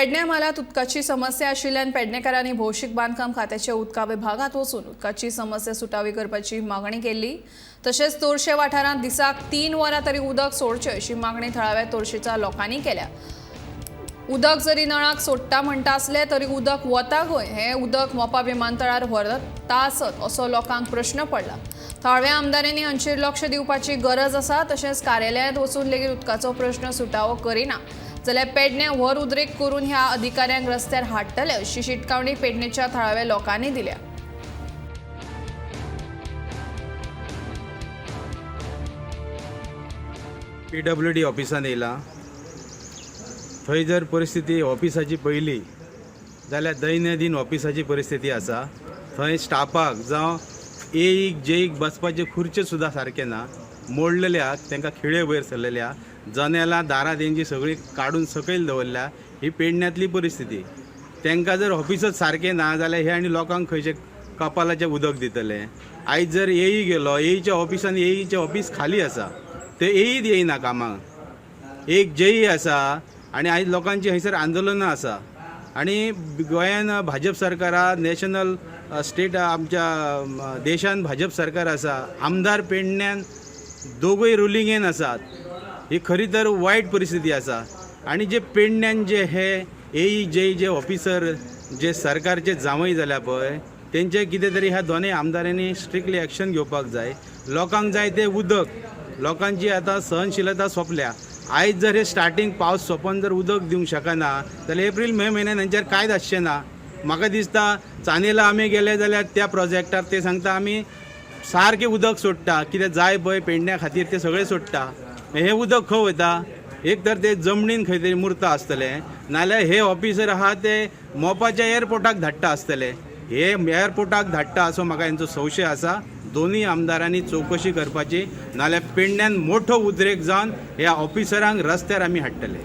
पेडणे म्हालात उदकाची समस्या आशिल्ल्यान पेडणेकारांनी भौशीक बांदकाम खात्याच्या उदका विभागात वचून उदकाची समस्या सुटावी करपाची मागणी केली। तशेंच तोरशे वाठारांत दिसाक 3 वरां तरी उदक सोडचें अशी मागणी थळाव्या तोरशेच्या लोकांनी केल्या। उदक जरी नळाक सोडटा म्हणटा असले तरी उदक वता खंय हे उदक मोपा विमानतळार व्हरता आसत असो लोकांक प्रश्न पडला। थळाव्या आमदारांनी हांचेर लक्ष दिवपाची गरज आसा। तशेंच कार्यालयांत वचून लेगीत उदकाचो प्रश्न सुटावो करिना जाल्यार पेडणे व्हर उद्रेक करून ह्या अधिकाऱ्यांक रस्त्यार हाडटले अशी शिटकावणी पेडणेच्या थळाव्या लोकांनी दिल्या। PWD ऑफिसान येयला थंय जर परिस्थिती ऑफिसाची पळयली जाल्यार दैनंदीन ऑफिसाची परिस्थिती आसा। थंय स्टाफाक जावं एईक जेईक बसपाचे खुर्च्यो सुद्दां सारके ना, मोडलेल्याक तांकां खिळे वयर सरलेल्या, जनेलां दारां तेंची सगळीं काडून सकयल दवरल्या। ही पेडण्यांतली परिस्थिती। तांकां जर ऑफिसच सारके ना जाल्यार हे आनी लोकांक खंयचे कपालाचें उदक दितले। आयज जर एई गेलो, एईच्या ऑफिसान एईचें ऑफिस खाली आसा, ते एईच येयना कामाक। एक जेई आसा आनी आयज लोकांची हयसर आंदोलनां आसा आनी गोंयान भाजप सरकार नॅशनल स्टेट आमच्या देशान भाजप सरकार आसा। आमदार पेडण्यान दोगूय रुलिंगेन आसात। ही खरी तर वायट परिस्थिती आसा आनी जे पेडण्यान जे हे एई जे ऑफिसर जे सरकारचे जावंय जाल्या पळय तेंचे कितें तरी ह्या दोनूय आमदारांनी स्ट्रिक्टली एक्शन घेवपाक जाय। लोकांक जाय ते उदक, लोकांची आतां सहनशीलता सोंपल्या। आयज जर हे स्टार्टींग पावस सोंपोन जर उदक दिवंक शकना जाल्यार एप्रील मे म्हयन्यान हेंचेर कांयच आसचें ना। म्हाका दिसता चांदेला आमी गेले जाल्यार त्या प्रोजेक्टार ते सांगता आमी सारकें उदक सोडटा, कितें जाय पळय पेडण्या खातीर ते सगळें सोडटा। हे उदक खंय वता? एक तर ते जमनीन खंय तरी मुर्ता आसतले, नाल्यार हे ऑफिसर आहा ते मोपाच्या एअरपोर्टाक धाडटा आसतले। हे एअरपोर्टाक धाडटा असो म्हाका हेंचो संशय आसा। दोन्ही आमदारांनी चौकशी करपाची, नाल्यार पेडण्यान मोठो उद्रेक जावन ह्या ऑफिसरांक रस्त्यार आमी हाडटले।